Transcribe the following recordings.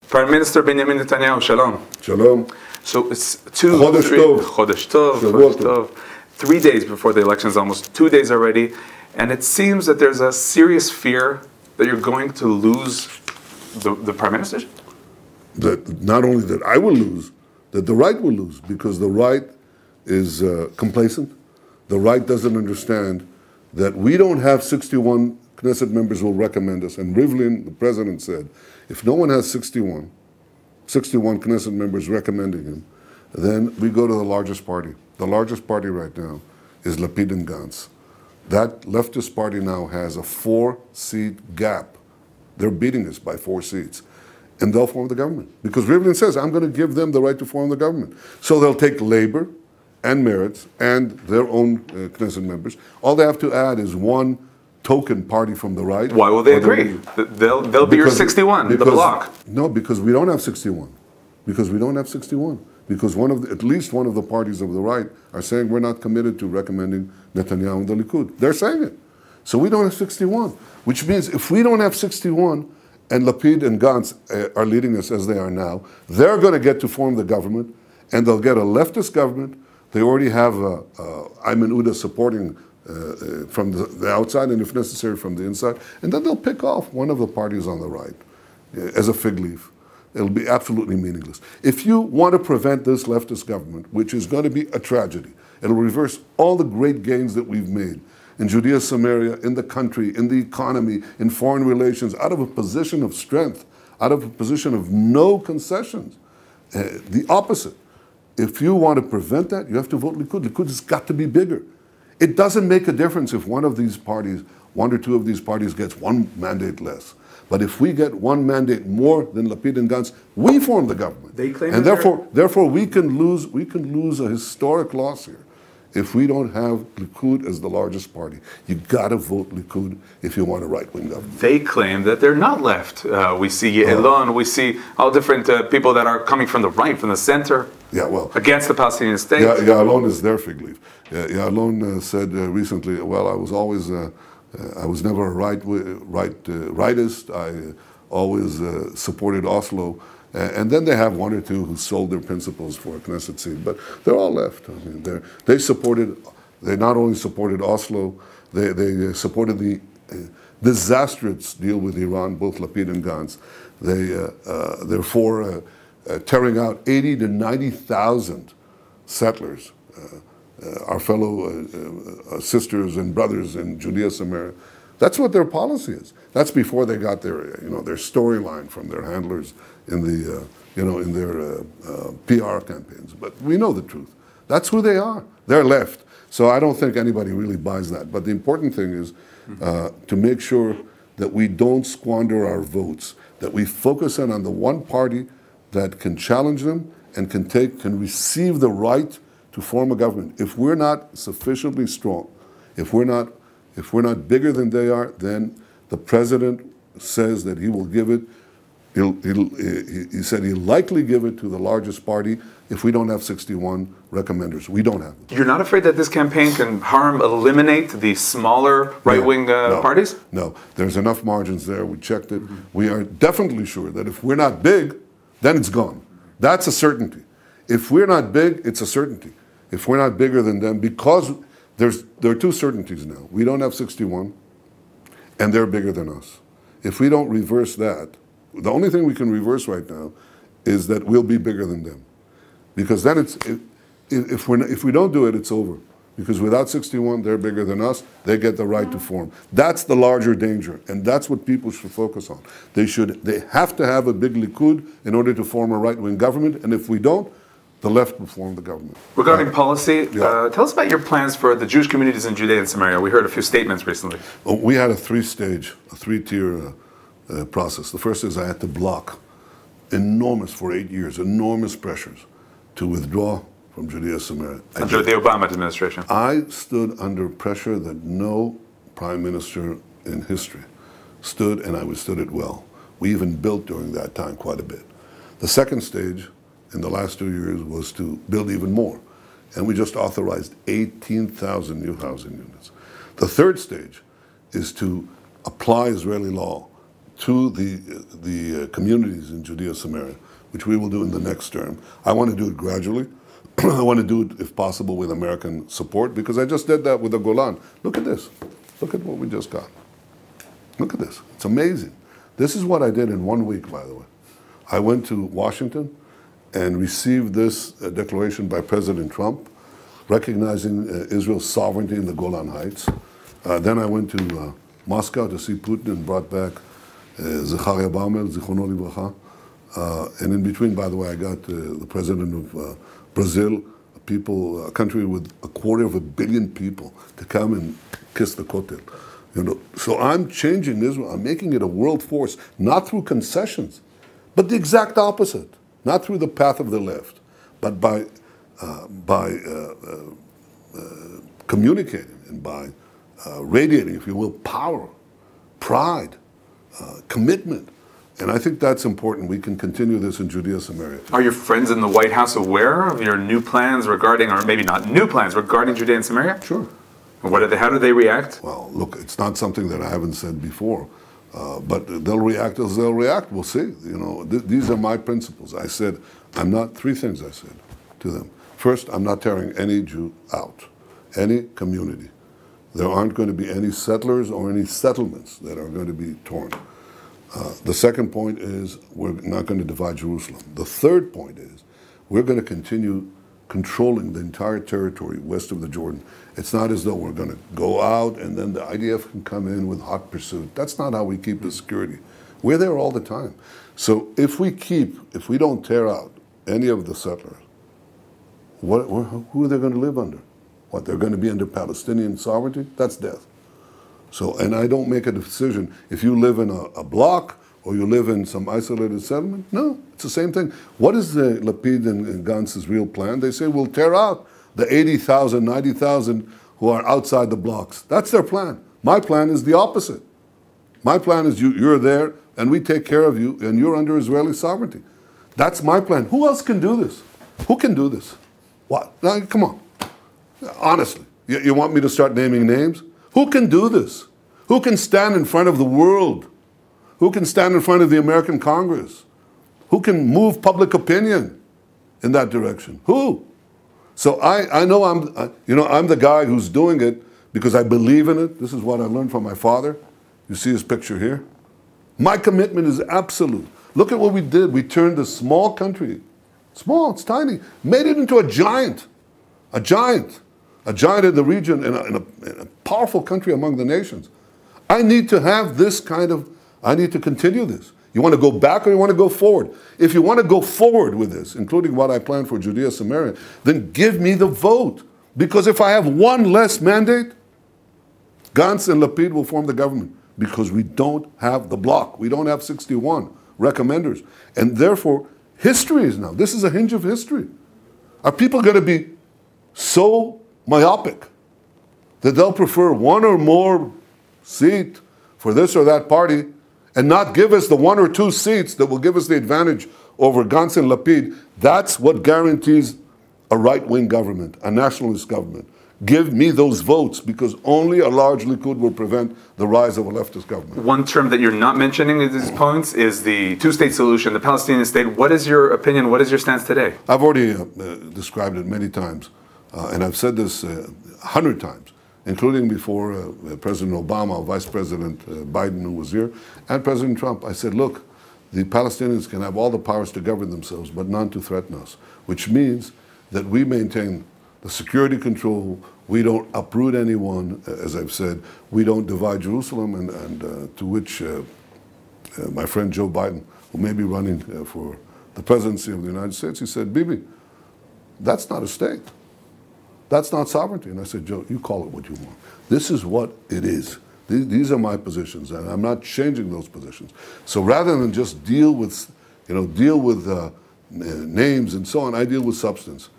Prime Minister Benjamin Netanyahu, shalom. Shalom. So it's Chodesh Tov, 3 days before the elections, almost 2 days already, and it seems that there's a serious fear that you're going to lose the Prime Ministership? That not only that I will lose, that the right will lose, because the right is complacent. The right doesn't understand that we don't have 61 Knesset members will recommend us. And Rivlin, the president, said, if no one has 61 Knesset members recommending him, then we go to the largest party. The largest party right now is Lapid and Gantz. That leftist party now has a 4-seat gap. They're beating us by 4 seats. And they'll form the government. Because Rivlin says, I'm going to give them the right to form the government. So they'll take Labor and Meretz and their own Knesset members. All they have to add is one token party from the right. Why will they agree? They'll be your 61, the bloc. No, because we don't have 61. Because we don't have 61. Because at least one of the parties of the right are saying we're not committed to recommending Netanyahu and the Likud. They're saying it. So we don't have 61. Which means if we don't have 61 and Lapid and Gantz are leading us as they are now, they're going to get to form the government, and they'll get a leftist government. They already have Ayman Uda supporting from the outside, and if necessary from the inside, and then they'll pick off one of the parties on the right as a fig leaf. It'll be absolutely meaningless. If you want to prevent this leftist government, which is going to be a tragedy, it'll reverse all the great gains that we've made in Judea, Samaria, in the country, in the economy, in foreign relations, out of a position of strength, out of a position of no concessions. The opposite. If you want to prevent that, you have to vote Likud. Likud has got to be bigger. It doesn't make a difference if one of these parties, one or two of these parties gets one mandate less. But if we get one mandate more than Lapid and Gantz, we form the government. They claim and therefore we can lose a historic loss here if we don't have Likud as the largest party. You got to vote Likud if you want a right-wing government. They claim that they're not left. We see Elon, we see all different people that are coming from the right, from the center, against the Palestinian State. Elon is their fig leaf. Elon said recently, well, I was never a rightist. I always supported Oslo. And then they have one or two who sold their principles for a Knesset seat, but they're all left. I mean, they not only supported Oslo, they supported the disastrous deal with Iran, both Lapid and Gantz. They're for tearing out 80 to 90,000 settlers, our fellow sisters and brothers in Judea, Samaria. That's what their policy is. That's before they got their storyline from their handlers in their PR campaigns. But we know the truth. That's who they are. They're left. So I don't think anybody really buys that. But the important thing is to make sure that we don't squander our votes, that we focus on the one party that can challenge them and can receive the right to form a government. If we're not sufficiently strong, if we're not bigger than they are, then the president says that he will give it. He said he'll likely give it to the largest party if we don't have 61 recommenders. We don't have them. You're not afraid that this campaign can eliminate the smaller right-wing parties? No, there's enough margins there. We checked it. We are definitely sure that if we're not big, then it's gone. That's a certainty. If we're not big, it's a certainty. If we're not bigger than them, because there are two certainties now. We don't have 61, and they're bigger than us. If we don't reverse that, the only thing we can reverse right now is that we'll be bigger than them. Because then if we don't do it, it's over. Because without 61, they're bigger than us. They get the right to form. That's the larger danger, and that's what people should focus on. They have to have a big Likud in order to form a right-wing government, and if we don't, the left will form the government. Regarding policy, tell us about your plans for the Jewish communities in Judea and Samaria. We heard a few statements recently. We had a three-tier process. The first is I had to block for 8 years, enormous pressures to withdraw from Judea, Samaria. Under the Obama administration. I stood under pressure that no prime minister in history stood, and I withstood it well. We even built during that time quite a bit. The second stage in the last 2 years was to build even more. And we just authorized 18,000 new housing units. The third stage is to apply Israeli law to the communities in Judea Samaria, which we will do in the next term. I want to do it gradually. I want to do it, if possible, with American support, because I just did that with the Golan. Look at this. Look at what we just got. Look at this. It's amazing. This is what I did in 1 week, by the way. I went to Washington and received this declaration by President Trump, recognizing Israel's sovereignty in the Golan Heights. Then I went to Moscow to see Putin and brought back Zecharia Baumel, Zichrono Livracha. And in between, by the way, I got the president of Brazil, a country with 250 million people, to come and kiss the Kotel. You know, so I'm changing Israel. I'm making it a world force, not through concessions, but the exact opposite. Not through the path of the left, but by communicating and by radiating, if you will, power, pride, commitment. And I think that's important. We can continue this in Judea Samaria. Are your friends in the White House aware of your new plans regarding, or maybe not new plans, regarding Judea and Samaria? Sure. How do they react? Well, look, it's not something that I haven't said before, but they'll react as they'll react. We'll see. You know, these are my principles. I said, three things I said to them. First, I'm not tearing any Jew out, any community. There aren't going to be any settlers or any settlements that are going to be torn. The second point is we're not going to divide Jerusalem. The third point is we're going to continue controlling the entire territory west of the Jordan. It's not as though we're going to go out and then the IDF can come in with hot pursuit. That's not how we keep the security. We're there all the time. So if we don't tear out any of the settlers, who are they going to live under? What, they're going to be under Palestinian sovereignty? That's death. So, and I don't make a decision if you live in a block or you live in some isolated settlement. No, it's the same thing. What is the Lapid and Gantz's real plan? They say we'll tear out the 80,000, 90,000 who are outside the blocks. That's their plan. My plan is the opposite. My plan is you're there and we take care of you and you're under Israeli sovereignty. That's my plan. Who else can do this? Who can do this? What? Now, come on. Honestly, you want me to start naming names? Who can do this? Who can stand in front of the world? Who can stand in front of the American Congress? Who can move public opinion in that direction? Who? So I know I'm the guy who's doing it because I believe in it. This is what I learned from my father. You see his picture here? My commitment is absolute. Look at what we did. We turned a small country, small, it's tiny, made it into a giant in the region, in a powerful country among the nations. I need to have this I need to continue this. You want to go back or you want to go forward? If you want to go forward with this, including what I plan for Judea Samaria, then give me the vote. Because if I have one less mandate, Gantz and Lapid will form the government. Because we don't have the bloc. We don't have 61 recommenders. And therefore, history is now. This is a hinge of history. Are people going to be so myopic that they'll prefer one or more seat for this or that party and not give us the one or two seats that will give us the advantage over Gantz and Lapid? That's what guarantees a right-wing government, a nationalist government. Give me those votes, because only a large Likud will prevent the rise of a leftist government. One term that you're not mentioning in these points is the two-state solution, the Palestinian State. What is your opinion? What is your stance today? I've already described it many times, and I've said this 100 times, including before President Obama, Vice President Biden, who was here, and President Trump. I said, look, the Palestinians can have all the powers to govern themselves, but none to threaten us, which means that we maintain the security control, we don't uproot anyone, as I've said, we don't divide Jerusalem, and to which my friend Joe Biden, who may be running for the presidency of the United States, he said, Bibi, that's not a state. That's not sovereignty. And I said, Joe, you call it what you want. This is what it is. These are my positions, and I'm not changing those positions. So rather than just deal with names and so on, I deal with substance.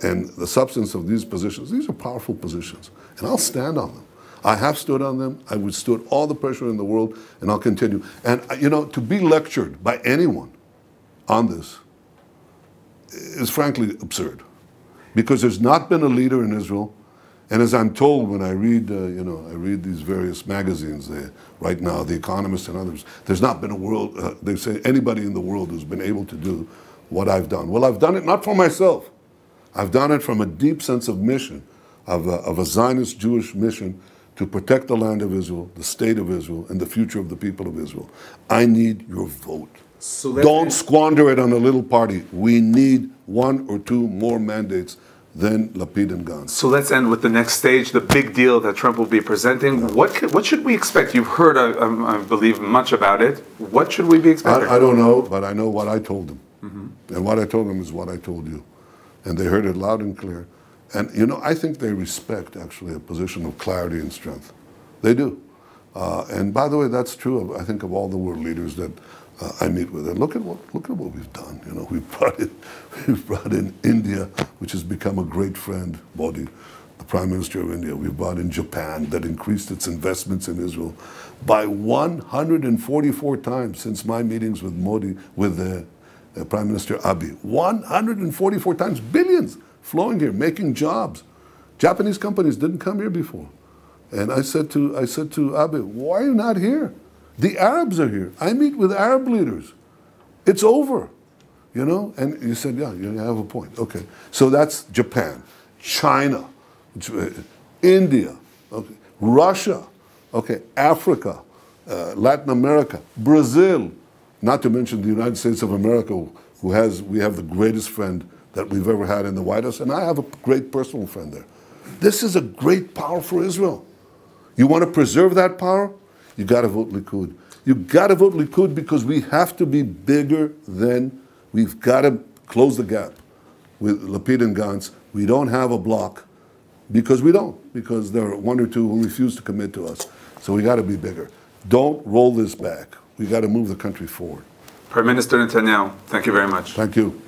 And the substance of these positions, these are powerful positions, and I'll stand on them. I have stood on them. I withstood all the pressure in the world, and I'll continue. And, to be lectured by anyone on this is frankly absurd, because there's not been a leader in Israel, And as I'm told when I read, I read these various magazines right now, The Economist and others, there's not been a world, they say anybody in the world who's been able to do what I've done. Well, I've done it not for myself. I've done it from a deep sense of mission, of a Zionist Jewish mission to protect the land of Israel, the state of Israel, and the future of the people of Israel. I need your vote. So don't squander it on a little party. We need 1 or 2 more mandates than Lapid and Gantz. So let's end with the next stage, the big deal that Trump will be presenting. What should we expect? You've heard, I believe, much about it. What should we be expecting? I don't know, but I know what I told them. Mm-hmm. And what I told them is what I told you. And they heard it loud and clear. And, I think they respect, actually, a position of clarity and strength. They do. And by the way, that's true, I think, of all the world leaders that I meet with. And look at what we've done. We've brought in India, which has become a great friend, Modi, the Prime Minister of India. We've brought in Japan, that increased its investments in Israel by 144 times since my meetings with Modi, with Prime Minister Abe. 144 times, billions flowing here, making jobs. Japanese companies didn't come here before. And I said to Abe, why are you not here? The Arabs are here. I meet with Arab leaders. It's over, And you said, yeah, you have a point. Okay. So that's Japan, China, India, okay, Russia, okay, Africa, Latin America, Brazil, not to mention the United States of America, we have the greatest friend that we've ever had in the White House, and I have a great personal friend there. This is a great power for Israel. You want to preserve that power? You got to vote Likud. You got to vote Likud because we have to be bigger than, we've got to close the gap with Lapid and Gantz. We don't have a block because there are 1 or 2 who refuse to commit to us. So we got to be bigger. Don't roll this back. We got to move the country forward. Prime Minister Netanyahu, thank you very much. Thank you.